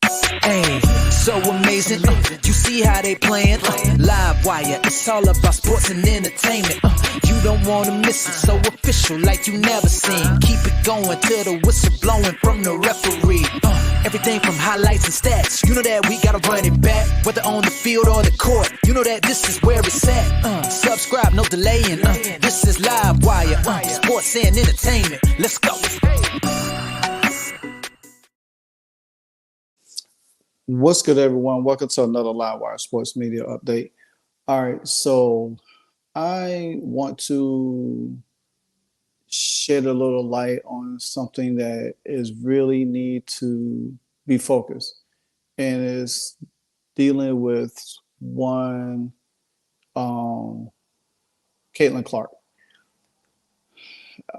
Hey, so amazing. You see how they playing? Live wire, it's all about sports and entertainment. You don't wanna miss it, so official like you never seen. Keep it going till the whistle blowing from the referee. Everything from highlights and stats. You know that we gotta run it back, whether on the field or the court. You know that this is where it's at. Subscribe, no delaying. This is Live Wire, sports and entertainment. Let's go. What's good, everyone? Welcome to another Livewire Sports Media Update. All right, so I want to shed a little light on something that is really need to be focused, and is dealing with one Caitlin Clark.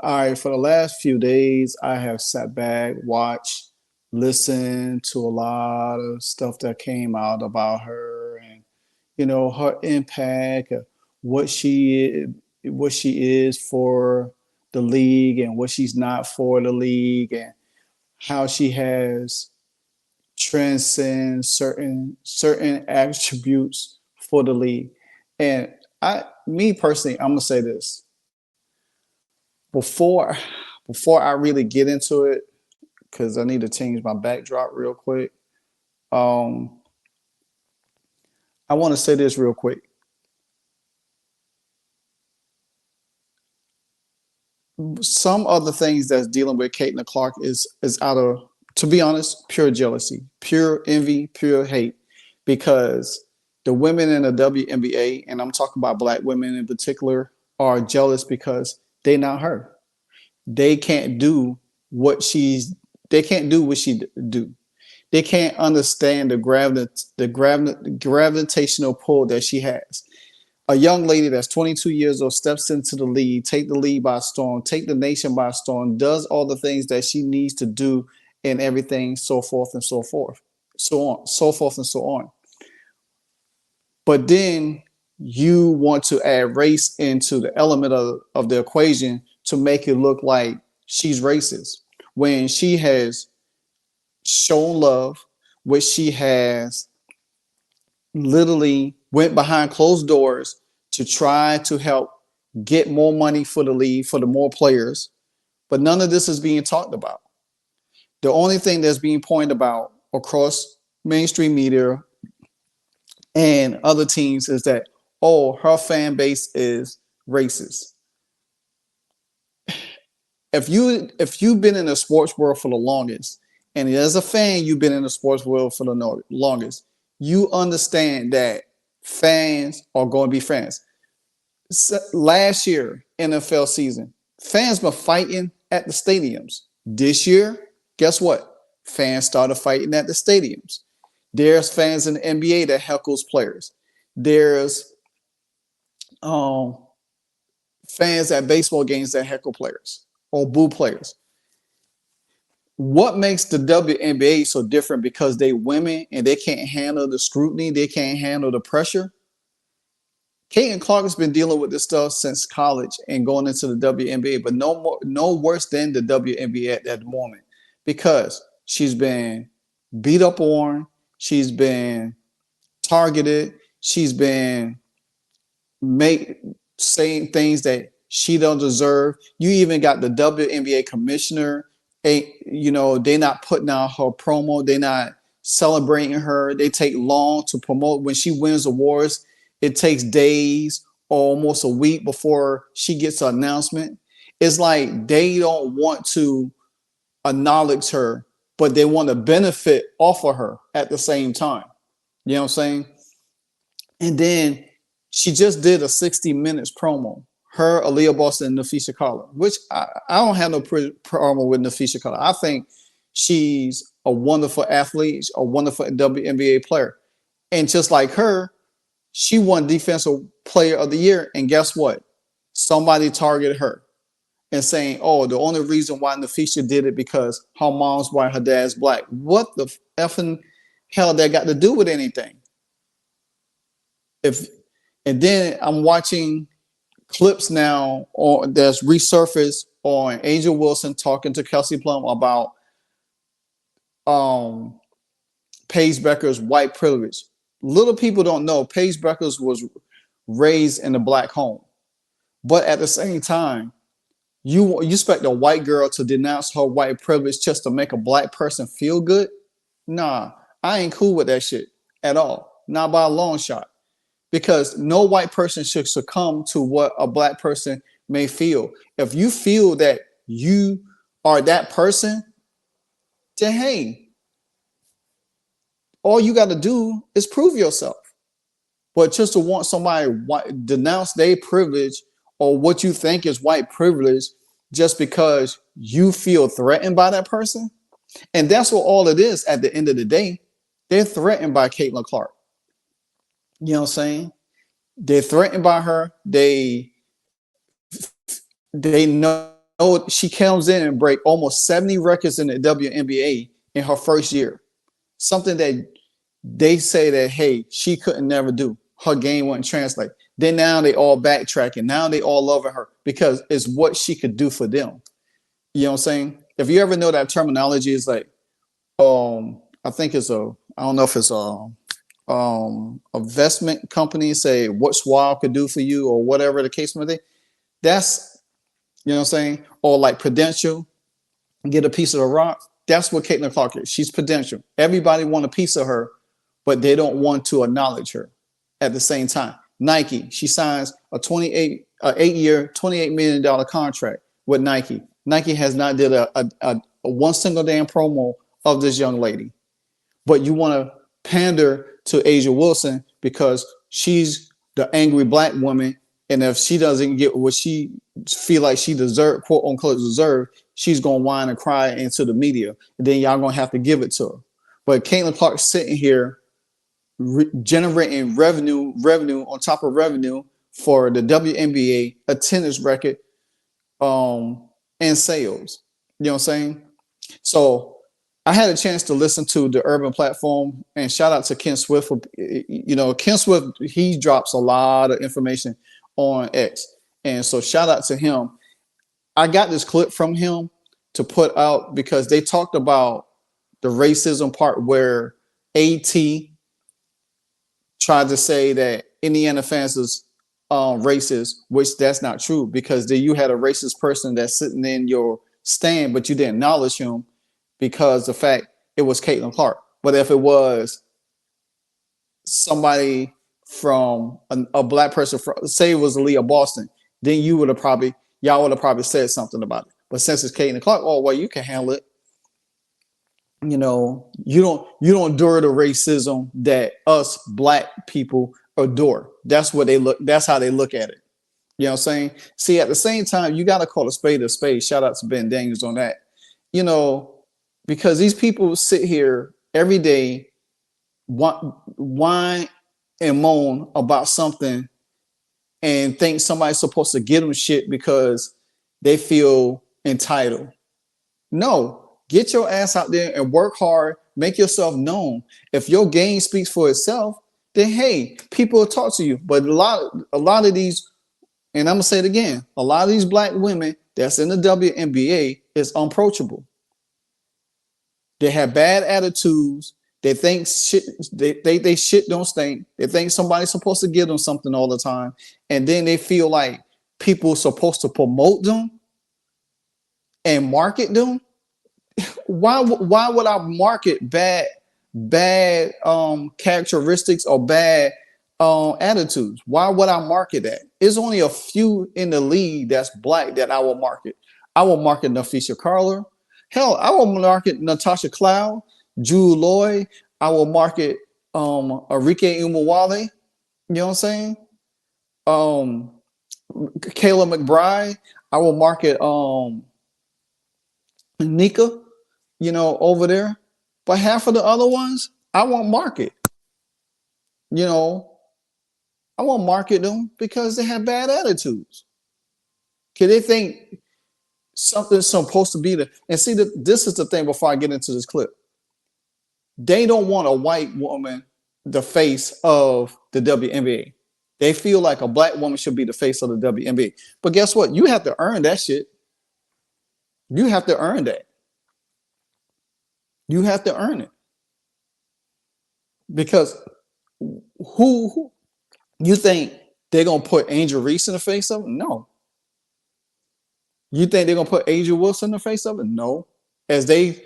All right, for the last few days, I have sat back, watched, listened to a lot of stuff that came out about her, and her impact, what she is for the league, and what she's not for the league, and how she has transcend certain attributes for the league. And me personally, I'm gonna say this before I really get into it, because I need to change my backdrop real quick. I want to say this real quick. Some of the things that's dealing with Caitlin Clark is out of, to be honest, pure jealousy, pure envy, pure hate, because the women in the WNBA, and I'm talking about Black women in particular, are jealous because they're not her. They can't do what she do. They can't understand the gravitational pull that she has. A young lady that's 22 years old steps into the league, take the league by storm, take the nation by storm, does all the things that she needs to do, and everything, so forth and so forth, so forth and so on. But then you want to add race into the element of the equation to make it look like she's racist, when she has shown love, which she has literally went behind closed doors to try to help get more money for the league, for the more players. But none of this is being talked about. The only thing that's being pointed about across mainstream media and other teams is that, oh, her fan base is racist. If you've been in the sports world for the longest, and as a fan, you've been in the sports world for the longest, you understand that fans are going to be fans. Last year, NFL season, fans were fighting at the stadiums. This year, guess what? Fans started fighting at the stadiums. There's fans in the NBA that heckles players. There's fans at baseball games that heckle players or boo players. What makes the WNBA so different? Because they women and they can't handle the scrutiny, they can't handle the pressure. Caitlin Clark has been dealing with this stuff since college and going into the WNBA, but no worse than the WNBA at that moment, because she's been beat up on, she's been targeted, she's been saying things that she don't deserve. You even got the WNBA commissioner. They're not putting out her promo. They're not celebrating her. They take long to promote. When she wins awards, it takes days or almost a week before she gets an announcement. It's like they don't want to acknowledge her, but they want to benefit off of her at the same time. You know what I'm saying? And then she just did a 60 minutes promo. Her, Aaliyah Boston, and Nafisha Collar, which I don't have no problem with Nafisha Collar. I think she's a wonderful athlete, a wonderful WNBA player. And just like her, she won Defensive Player of the Year. And guess what? Somebody targeted her and saying, oh, the only reason why Nafisha did it because her mom's white, her dad's Black. What the effing hell that got to do with anything? And then I'm watching clips now that's resurfaced on Angel Wilson talking to Kelsey Plum about Paige Becker's white privilege. Little people don't know Paige Beckers was raised in a black home, but at the same time, you expect a white girl to denounce her white privilege just to make a black person feel good? Nah, I ain't cool with that shit at all. Not by a long shot. Because no white person should succumb to what a black person may feel. If you feel that you are that person, then hey, all you got to do is prove yourself. But just to want somebody denounce their privilege or what you think is white privilege just because you feel threatened by that person, and that's what all it is at the end of the day. They're threatened by Caitlin Clark. You know what I'm saying? They're threatened by her. They know she comes in and break almost 70 records in the WNBA in her first year. Something that they say that, hey, she couldn't never do. Her game wouldn't translate. Then now they all backtracking. Now they all loving her because it's what she could do for them. You know what I'm saying? If you ever know that terminology, is like, I think it's I don't know if it's investment company say what Schwab could do for you or whatever the case may be. That's, you know what I'm saying? Or like Prudential, get a piece of the rock. That's what Caitlin Clark is. She's Prudential. Everybody want a piece of her, but they don't want to acknowledge her at the same time. Nike, she signs a 8-year, $28 million contract with Nike. Nike has not did a one single damn promo of this young lady. But you want to pander to Asia Wilson because she's the angry black woman. And if she doesn't get what she feel like she deserve, quote unquote deserve, she's going to whine and cry into the media. And then y'all going to have to give it to her. But Caitlin Clark sitting here generating revenue on top of revenue for the WNBA, attendance record, and sales. You know what I'm saying? So I had a chance to listen to the Urban Platform, and shout out to Ken Swift. You know, Ken Swift, he drops a lot of information on X. And so shout out to him. I got this clip from him to put out because they talked about the racism part where AT tried to say that Indiana fans is racist, which that's not true because then you had a racist person that's sitting in your stand, but you didn't acknowledge him because the fact it was Caitlin Clark. But if it was somebody from a black person, say it was Aaliyah Boston, then y'all would have probably said something about it. But since it's Caitlin Clark, oh well, you can handle it. You know, you don't endure the racism that us black people adore. That's what they look. That's how they look at it. You know what I'm saying? See, at the same time, you got to call a spade a spade. Shout out to Ben Daniels on that. You know, because these people sit here every day, whine and moan about something and think somebody's supposed to give them shit because they feel entitled. No, get your ass out there and work hard, make yourself known. If your game speaks for itself, then hey, people will talk to you. But a lot of these, and I'm gonna say it again, a lot of these black women that's in the WNBA is unapproachable. They have bad attitudes. They think shit. They shit don't stink. They think somebody's supposed to give them something all the time, and then they feel like people are supposed to promote them and market them. Why would I market bad characteristics or bad attitudes? Why would I market that? It's only a few in the league that's black that I will market. I will market Nafisha Carter. Hell, I will market Natasha Cloud, Jewel Lloyd. I will market Arike Umawale. You know what I'm saying? Um, Kayla McBride. I will market Nika, you know, over there. But half of the other ones, I won't market. You know, I won't market them because they have bad attitudes. Because they think something's supposed to be the. And see, this is the thing before I get into this clip. They don't want a white woman the face of the WNBA. They feel like a black woman should be the face of the WNBA. But guess what? You have to earn that shit. You have to earn that. You have to earn it. Because who you think they're gonna put Angel Reese in the face of it? No. You think they're gonna put Angel Wilson in the face of it? No. As they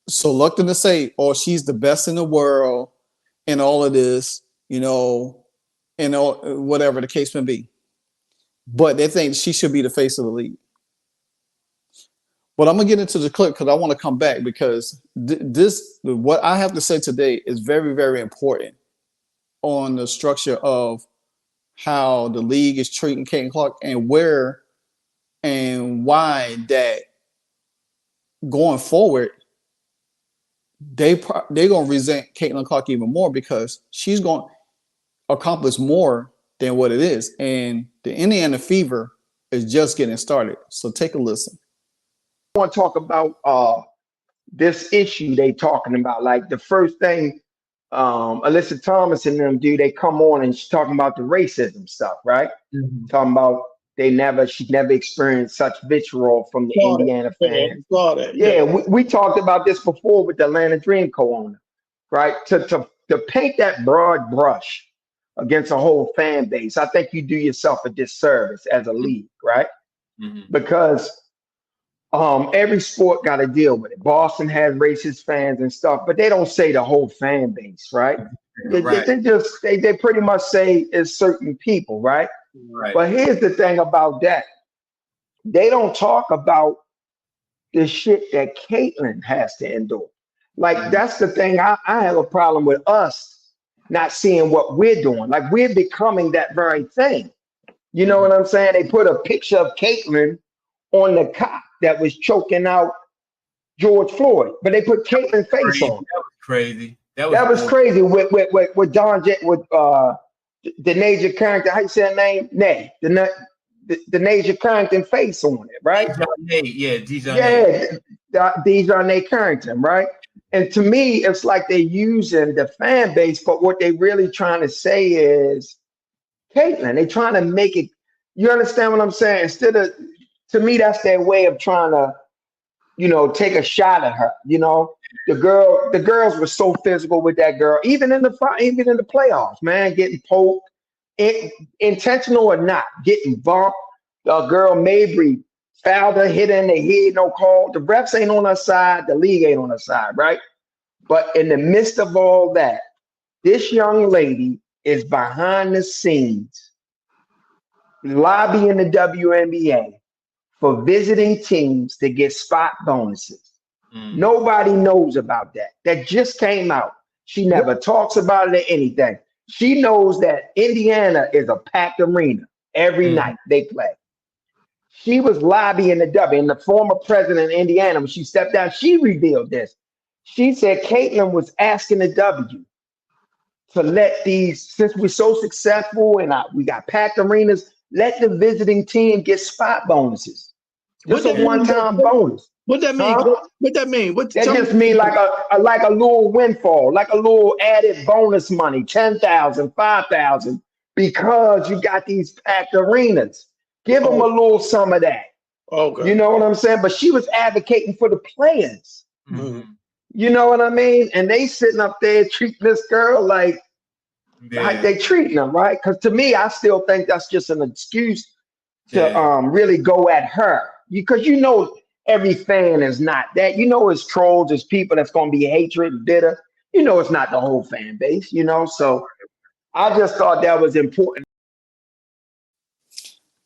so reluctant to say, oh, she's the best in the world and all of this, and all, whatever the case may be. But they think she should be the face of the league. But I'm gonna get into the clip because I want to come back because what I have to say today is very, very important on the structure of how the league is treating Caitlin Clark and where and why that going forward they're gonna resent Caitlin Clark even more because she's going to accomplish more than what it is, and the Indiana Fever is just getting started. So take a listen. I want to talk about this issue they talking about. Like the first thing Alyssa Thomas and them do, they come on and she's talking about the racism stuff, right? Mhm. Talking about she never experienced such vitriol from the Saw Indiana that. fans. Saw that. Yeah, we talked about this before with the Atlanta Dream co-owner, right? To paint that broad brush against a whole fan base, I think you do yourself a disservice as a league, right? Mhm. Because every sport got to deal with it. Boston has racist fans and stuff, but they don't say the whole fan base, right? Right. They pretty much say it's certain people, right? Right. But here's the thing about that: they don't talk about the shit that Caitlyn has to endure. Like that's the thing. I have a problem with us not seeing what we're doing. Like we're becoming that very thing. You know what I'm saying? They put a picture of Caitlyn on the cop that was choking out George Floyd, but they put Caitlyn's face on. That was crazy. That was crazy with Don J with the Naja Carrington. How you say her name? Nay. The Naja Carrington face on it, right? Dejounte Carrington, right? And to me, it's like they're using the fan base, but what they really trying to say is Caitlyn. They're trying to make it. You understand what I'm saying? Instead of, to me, that's their way of trying to, take a shot at her. The girls were so physical with that girl, even in the playoffs, man, getting poked, intentional or not, getting bumped. The girl Mabry fouled her, hit her in the head, no call. The refs ain't on her side, the league ain't on her side, right? But in the midst of all that, this young lady is behind the scenes lobbying the WNBA for visiting teams to get spot bonuses. Nobody knows about that. That just came out. She never talks about it or anything. She knows that Indiana is a packed arena every night they play. She was lobbying the W, and the former president of Indiana, when she stepped down, she revealed this. She said Caitlyn was asking the W to let these, since we're so successful and we got packed arenas, let the visiting team get spot bonuses. Just a one-time bonus. What that mean? Huh? What that mean? That just mean like a little windfall, like a little added bonus money, 10,000, 5,000, because you got these packed arenas. Give them a little some of that. Okay. You know what I'm saying? But she was advocating for the players. Mm-hmm. You know what I mean? And they sitting up there treating this girl like they treating them, right? Because to me, I still think that's just an excuse to really go at her. Because every fan is not that. It's trolls, it's people that's going to be hatred, bitter. It's not the whole fan base, So I just thought that was important.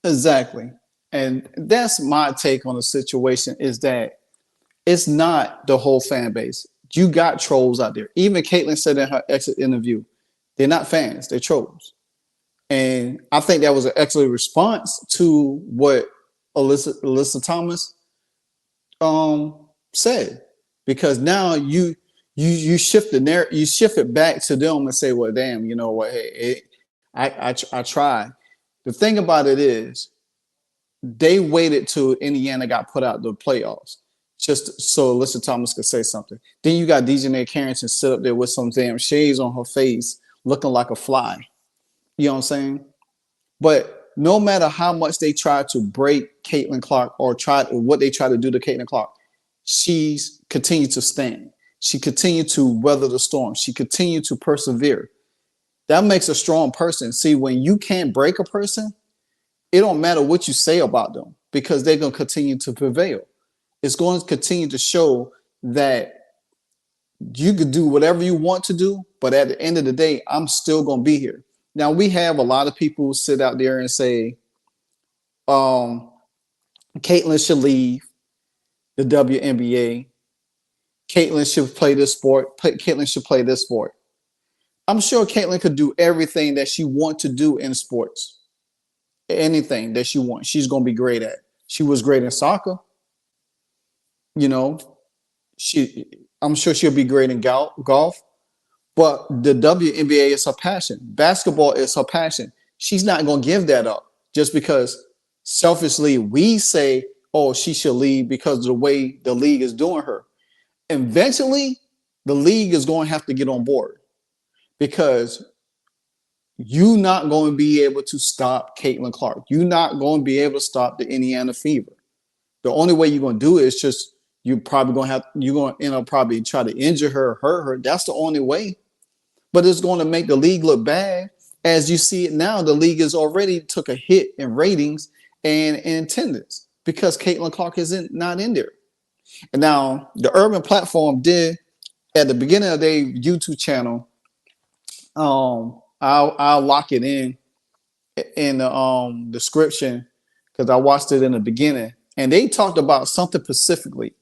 Exactly. And that's my take on the situation is that it's not the whole fan base. You got trolls out there. Even Caitlyn said in her exit interview, they're not fans, they're trolls. And I think that was an excellent response to what Alyssa Thomas said. Because now you shift the narrative, you shift it back to them and say, well, damn, you know what, hey, I tried. The thing about it is they waited till Indiana got put out the playoffs just so Alyssa Thomas could say something. Then you got Dejounte Carrington sit up there with some damn shades on her face looking like a fly. You know what I'm saying? But no matter how much they try to break Caitlin Clark or what they try to do to Caitlin Clark, she's continued to stand. She continued to weather the storm. She continued to persevere. That makes a strong person. See, when you can't break a person, it don't matter what you say about them because they're going to continue to prevail. It's going to continue to show that you could do whatever you want to do, but at the end of the day, I'm still going to be here. Now, we have a lot of people sit out there and say, um, Caitlyn should leave the WNBA. Caitlyn should play this sport. Caitlyn should play this sport. I'm sure Caitlyn could do everything that she wants to do in sports. Anything that she wants, she's going to be great at. She was great in soccer. You know, I'm sure she'll be great in golf. But the WNBA is her passion. Basketball is her passion. She's not going to give that up just because selfishly we say, oh, she should leave because of the way the league is doing her. Eventually, the league is going to have to get on board because you're not going to be able to stop Caitlin Clark. You're not going to be able to stop the Indiana Fever. The only way you're going to do it is just you're going to end up probably try to injure her or hurt her. That's the only way. But it's going to make the league look bad. As you see it now, the league has already took a hit in ratings and in attendance because Caitlin Clark not in there. And now the Urban Platform did at the beginning of their YouTube channel. I'll lock it in the description because I watched it in the beginning, and they talked about something specifically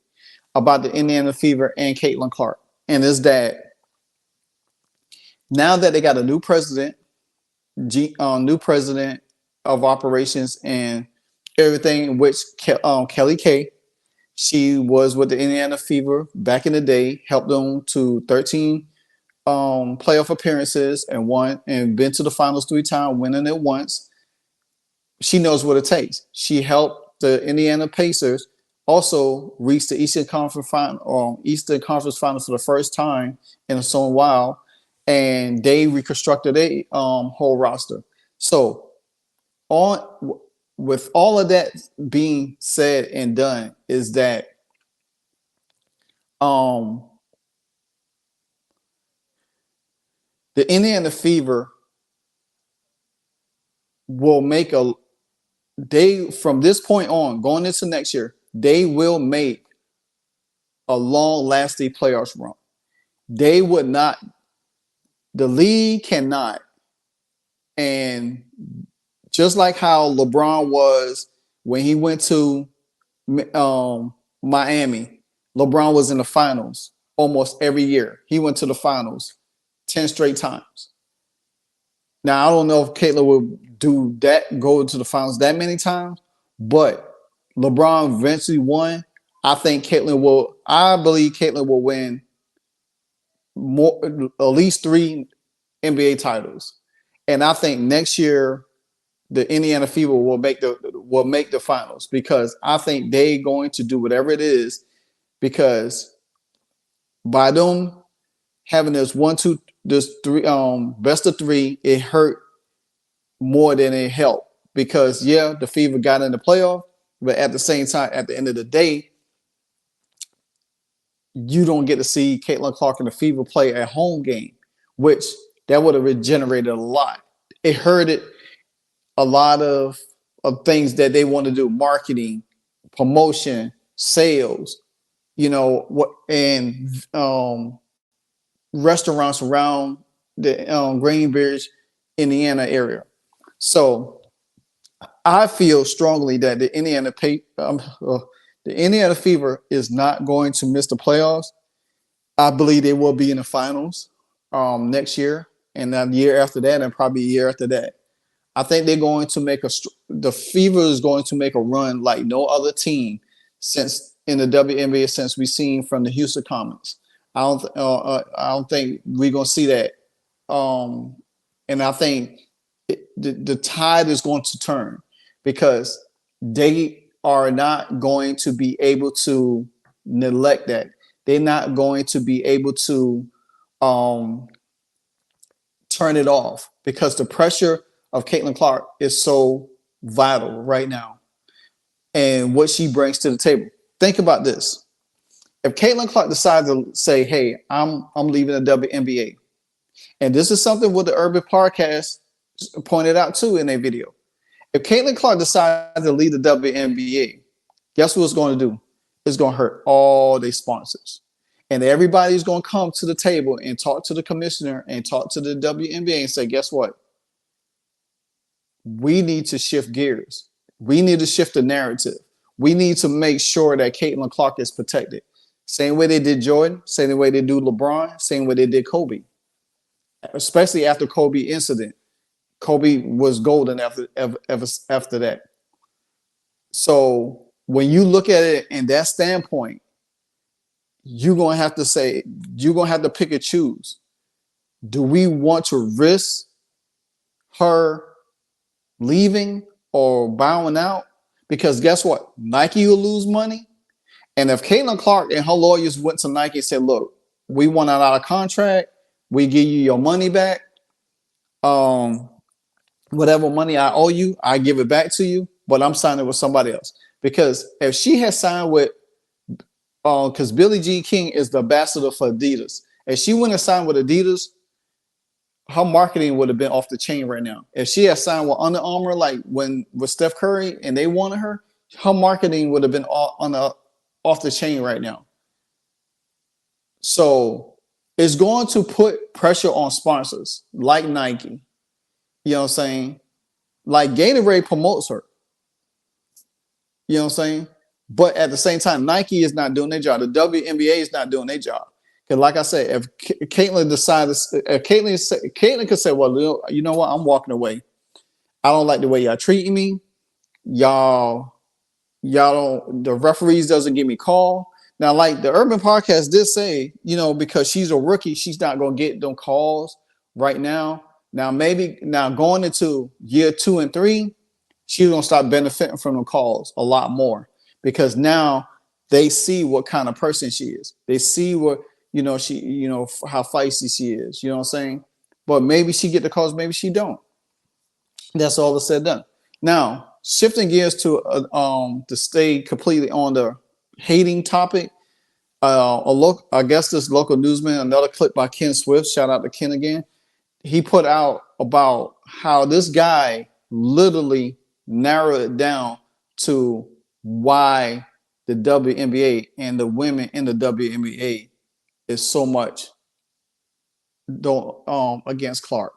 about the Indiana Fever and Caitlin Clark, and is that now that they got a new president, new president of operations and everything, which Kelly Kay, she was with the Indiana Fever back in the day, helped them to 13 playoff appearances and won and been to the finals 3 times, winning it once. She knows what it takes. She helped the Indiana Pacers also reach the Eastern Conference Finals for the first time in a so while, and they reconstructed a whole roster. So on with all of that being said and done, is that the Indiana Fever will make from this point on, going into next year, they will make a long-lasting playoffs run. They would not, the league cannot, and just like how LeBron was when he went to Miami, LeBron was in the finals almost every year. He went to the finals 10 straight times. Now, I don't know if Caitlin will do that, go to the finals that many times, but LeBron eventually won. I believe Caitlin will win at least 3 NBA titles. And I think next year the Indiana Fever will make the finals because I think they're going to do whatever it is, because by them having this 3 best of 3, it hurt more than it helped, because the Fever got in the playoff, but at the same time, at the end of the day, you don't get to see Caitlin Clark and the Fever play a home game, which that would have regenerated a lot. It hurted a lot of things that they want to do: marketing, promotion, sales, and restaurants around the Greenbridge, Indiana area. So I feel strongly that the Indiana Fever is not going to miss the playoffs. I believe they will be in the finals next year, and then the year after that, and probably a year after that. I think they're going to the Fever is going to make a run like no other team since in the WNBA since we've seen from the Houston Comets. I don't think we're going to see that, and I think the tide is going to turn, because they are not going to be able to neglect that. They're not going to be able to turn it off, because the pressure of Caitlin Clark is so vital right now and what she brings to the table. Think about this. If Caitlin Clark decides to say, "Hey, I'm leaving the WNBA," and this is something what the Urban Podcast pointed out too in their video. If Caitlin Clark decides to leave the WNBA, guess what it's going to do? It's going to hurt all their sponsors. And everybody's going to come to the table and talk to the commissioner and talk to the WNBA and say, guess what? We need to shift gears. We need to shift the narrative. We need to make sure that Caitlin Clark is protected. Same way they did Jordan, same way they do LeBron, same way they did Kobe. Especially after Kobe incident. Kobe was golden after that. So when you look at it in that standpoint, you're going to have to say, you're going to have to pick and choose. Do we want to risk her leaving or bowing out? Because guess what? Nike will lose money. And if Caitlin Clark and her lawyers went to Nike and said, look, we want out of contract, we give you your money back. Whatever money I owe you, I give it back to you, but I'm signing with somebody else. Because if she had signed with, because Billie Jean King is the ambassador for Adidas. If she wouldn't have signed with Adidas, her marketing would have been off the chain right now. If she had signed with Under Armour, like when with Steph Curry and they wanted her, her marketing would have been off the chain right now. So it's going to put pressure on sponsors like Nike. You know what I'm saying? Like Gatorade promotes her. You know what I'm saying? But at the same time, Nike is not doing their job. The WNBA is not doing their job. Because like I said, if Caitlin decides, if Caitlin could say, well, you know what? I'm walking away. I don't like the way y'all treating me. Y'all don't, the referees doesn't give me call. Now, like the Urban Podcast did say, you know, because she's a rookie, she's not going to get them calls right now. Now, maybe now going into year 2 and 3, she's going to start benefiting from the calls a lot more because now they see what kind of person she is. They see what, you know, she, you know, how feisty she is, you know what I'm saying? But maybe she get the calls, maybe she don't. That's all that's said and done. Now, shifting gears to stay completely on the hating topic, I guess this local newsman, another clip by Ken Swift, shout out to Ken again. He put out about how this guy literally narrowed it down to why the WNBA and the women in the WNBA is so much against Clark.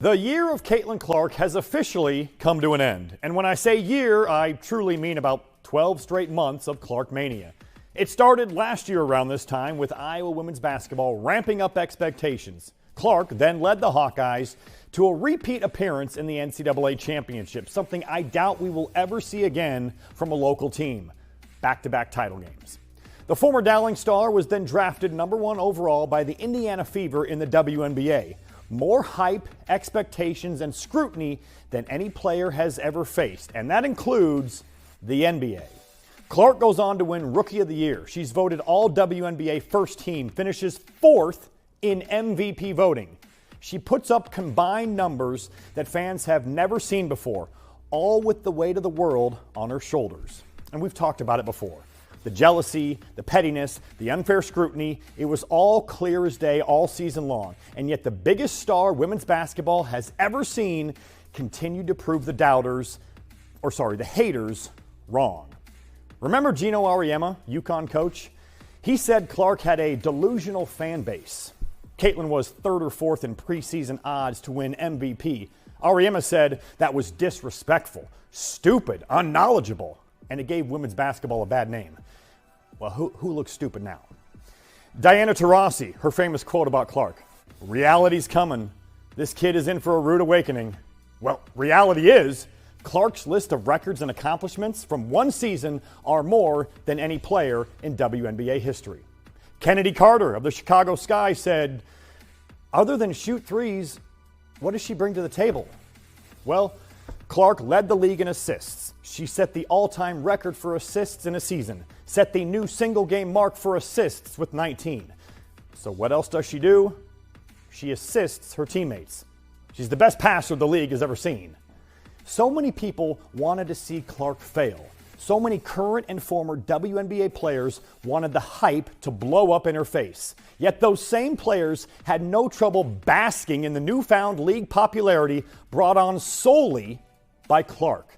The year of Caitlin Clark has officially come to an end. And when I say year, I truly mean about 12 straight months of Clark mania. It started last year around this time with Iowa women's basketball ramping up expectations. Clark then led the Hawkeyes to a repeat appearance in the NCAA championship, something I doubt we will ever see again from a local team. Back-to-back title games. The former Dowling star was then drafted #1 overall by the Indiana Fever in the WNBA. More hype, expectations, and scrutiny than any player has ever faced, and that includes the NBA. Clark goes on to win Rookie of the Year. She's voted all WNBA first team, finishes 4th in MVP voting. She puts up combined numbers that fans have never seen before, all with the weight of the world on her shoulders. And we've talked about it before. The jealousy, the pettiness, the unfair scrutiny, it was all clear as day all season long. And yet the biggest star women's basketball has ever seen continued to prove the the haters wrong. Remember Gino Auriemma, UConn coach? He said Clark had a delusional fan base. Caitlin was 3rd or 4th in preseason odds to win MVP. Auriemma said that was disrespectful, stupid, unknowledgeable, and it gave women's basketball a bad name. Well, who looks stupid now? Diana Taurasi, her famous quote about Clark, "Reality's coming. This kid is in for a rude awakening." Well, reality is, Clark's list of records and accomplishments from one season are more than any player in WNBA history. Kennedy Carter of the Chicago Sky said, "Other than shoot threes, what does she bring to the table?" Well, Clark led the league in assists. She set the all-time record for assists in a season, set the new single-game mark for assists with 19. So what else does she do? She assists her teammates. She's the best passer the league has ever seen. So many people wanted to see Clark fail, So many current and former WNBA players wanted the hype to blow up in her face. Yet those same players had no trouble basking in the newfound league popularity brought on solely by Clark.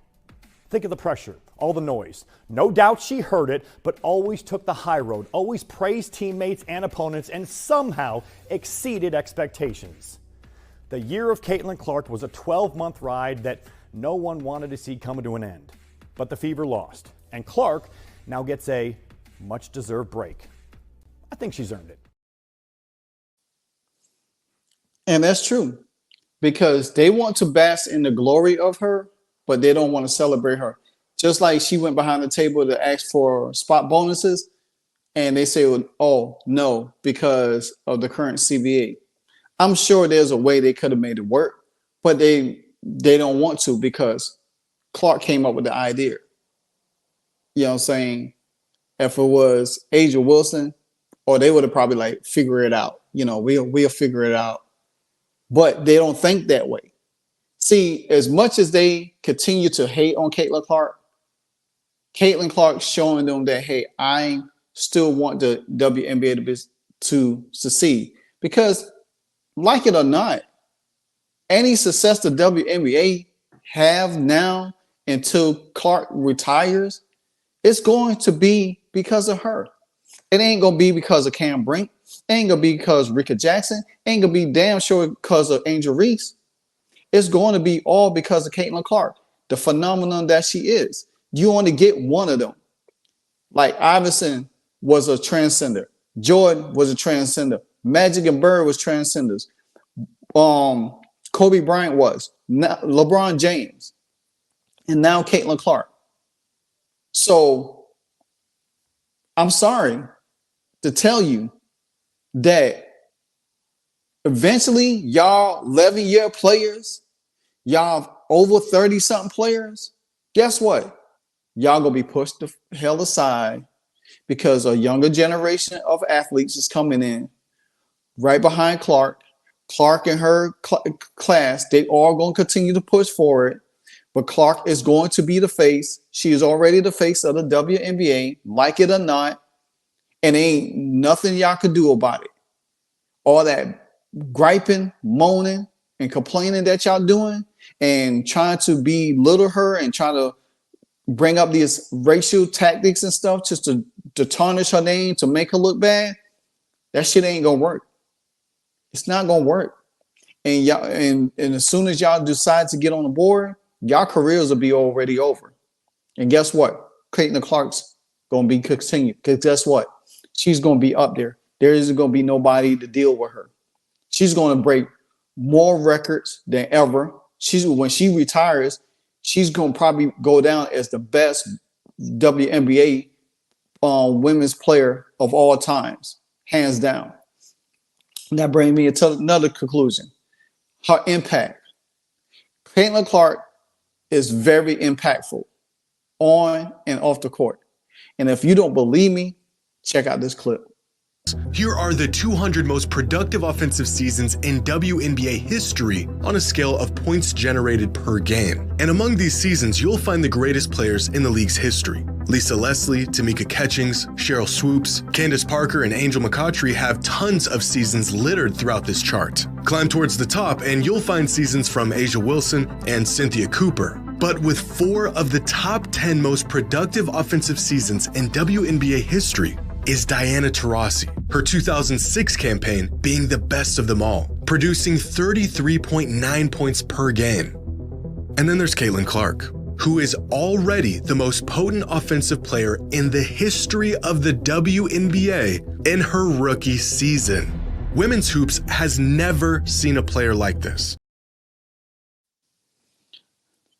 Think of the pressure, all the noise. No doubt she heard it, but always took the high road, always praised teammates and opponents, and somehow exceeded expectations. The year of Caitlin Clark was a 12-month ride that no one wanted to see come to an end. But the fever lost, and Clark now gets a much-deserved break. I think she's earned it. And that's true, because they want to bask in the glory of her, but they don't want to celebrate her. Just like she went behind the table to ask for spot bonuses, and they say, oh, no, because of the current CBA. I'm sure there's a way they could have made it work, but they don't want to because Clark came up with the idea. You know what I'm saying? If it was Asia Wilson, or they would have probably like figure it out. You know, we'll figure it out. But they don't think that way. See, as much as they continue to hate on Caitlin Clark showing them that, hey, I still want the WNBA to succeed. Because, like it or not, any success the WNBA have now until Clark retires, it's going to be because of her. It ain't going to be because of Cam Brink. It ain't going to be because of Rika Jackson. It ain't going to be damn sure because of Angel Reese. It's going to be all because of Caitlin Clark, the phenomenon that she is. You only get one of them. Like Iverson was a transcender. Jordan was a transcender. Magic and Bird was transcenders. Kobe Bryant was. LeBron James. And now Caitlin Clark. So I'm sorry to tell you that eventually y'all 11-year players, y'all over 30-something players, guess what? Y'all gonna be pushed the hell aside because a younger generation of athletes is coming in right behind Clark. Clark and her class, they are going to continue to push forward, but Clark is going to be the face. She is already the face of the WNBA, like it or not, and ain't nothing y'all could do about it. All that griping, moaning, and complaining that y'all doing and trying to belittle her and trying to bring up these racial tactics and stuff just to tarnish her name, to make her look bad, that shit ain't gonna work. It's not gonna work. And y'all, and as soon as y'all decide to get on the board, y'all careers will be already over. And guess what? Caitlin Clark's gonna be continued. Because guess what? She's gonna be up there. There isn't gonna be nobody to deal with her. She's gonna break more records than ever. When she retires, she's gonna probably go down as the best WNBA women's player of all times, hands down. And that brings me to another conclusion. Her impact. Caitlin Clark is very impactful on and off the court. And if you don't believe me, check out this clip. Here are the 200 most productive offensive seasons in WNBA history on a scale of points generated per game. And among these seasons, you'll find the greatest players in the league's history. Lisa Leslie, Tamika Catchings, Cheryl Swoops, Candace Parker, and Angel McCoughtry have tons of seasons littered throughout this chart. Climb towards the top and you'll find seasons from Asia Wilson and Cynthia Cooper. But with 4 of the top 10 most productive offensive seasons in WNBA history is Diana Taurasi, her 2006 campaign being the best of them all, producing 33.9 points per game. And then there's Caitlin Clark, who is already the most potent offensive player in the history of the WNBA in her rookie season. Women's hoops has never seen a player like this.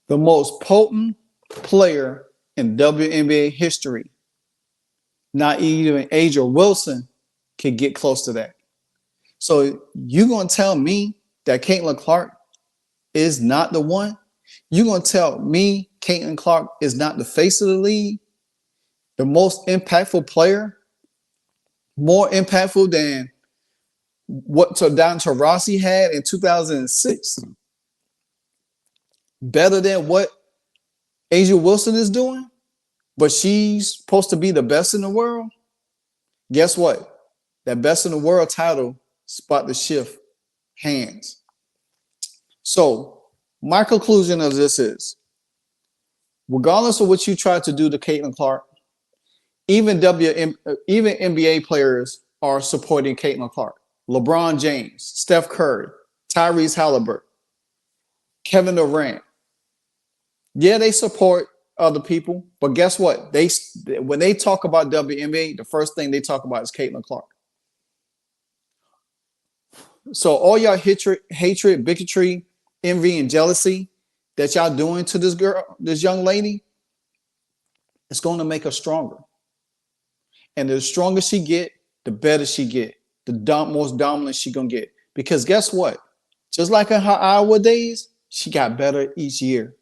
The most potent player in WNBA history. Not even Asia Wilson can get close to that. So you're going to tell me that Caitlin Clark is not the one? You're going to tell me Caitlin Clark is not the face of the league? The most impactful player? More impactful than what Diana Taurasi had in 2006? Better than what Asia Wilson is doing? but she's supposed to be the best in the world. Guess what? That best in the world title is about to shift hands. So my conclusion of this is, regardless of what you try to do to Caitlin Clark, even NBA players are supporting Caitlin Clark. LeBron James, Steph Curry, Tyrese Halliburton, Kevin Durant. Yeah, they support other people, but guess what? When they talk about WNBA, the first thing they talk about is Caitlin Clark. So all y'all hatred, bigotry, envy, and jealousy that y'all doing to this girl, this young lady, it's going to make her stronger. And the stronger she get, the better she get. The most dominant she gonna get. Because guess what? Just like in her Iowa days, she got better each year.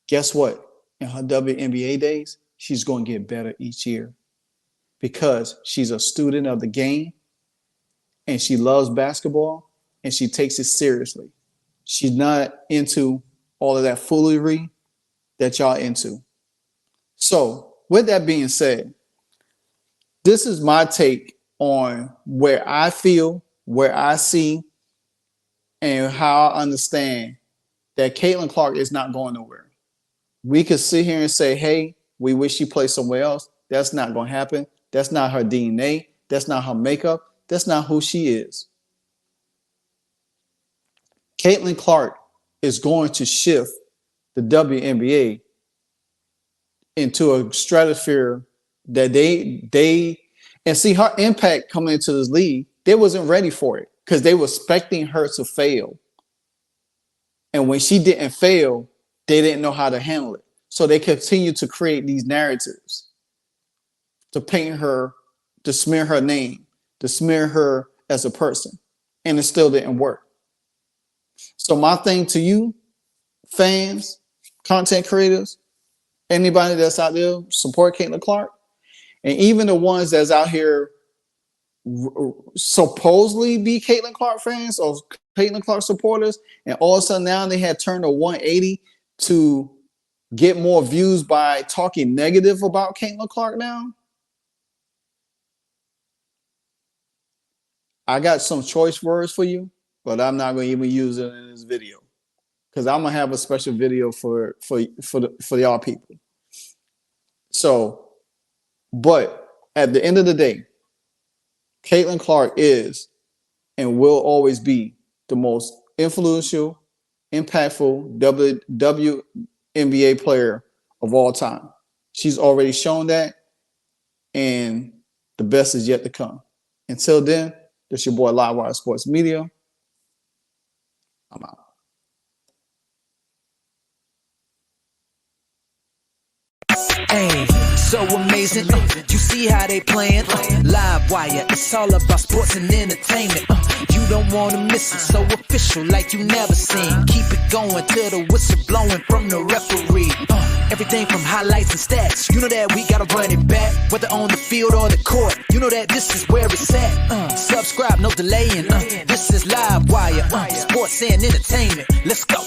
Guess what? In her WNBA days, she's gonna get better each year. Because she's a student of the game, and she loves basketball, and she takes it seriously. She's not into all of that foolery that y'all into. So, with that being said, this is my take on where I feel, where I see, and how I understand that Caitlin Clark is not going nowhere. We could sit here and say, hey, we wish she played somewhere else. That's not going to happen. That's not her DNA. That's not her makeup. That's not who she is. Caitlin Clark is going to shift the WNBA into a stratosphere that they and see her impact coming into this league. They wasn't ready for it because they were expecting her to fail. And when she didn't fail, they didn't know how to handle it. So they continued to create these narratives to paint her, to smear her name, to smear her as a person. And it still didn't work. So my thing to you, fans, content creators, anybody that's out there, support Caitlin Clark. And even the ones that's out here supposedly be Caitlin Clark fans or Caitlin Clark supporters, and all of a sudden now they had turned a 180 to get more views by talking negative about Caitlin Clark now. I got some choice words for you, but I'm not going to even use it in this video because I'm going to have a special video for y'all people. So, but at the end of the day, Caitlin Clark is and will always be the most influential, impactful WNBA player of all time. She's already shown that, and the best is yet to come. Until then, this your boy Livewire Sports Media. I'm out. Hey, so amazing. You see how they playing? Live wire, it's all about sports and entertainment. You don't want to miss it, so official like you never seen. Keep it going till the whistle blowing from the referee. Everything from highlights and stats. You know that we gotta run it back, whether on the field or the court. You know that this is where it's at. Subscribe, no delaying. This is Live Wire, sports and entertainment. Let's go.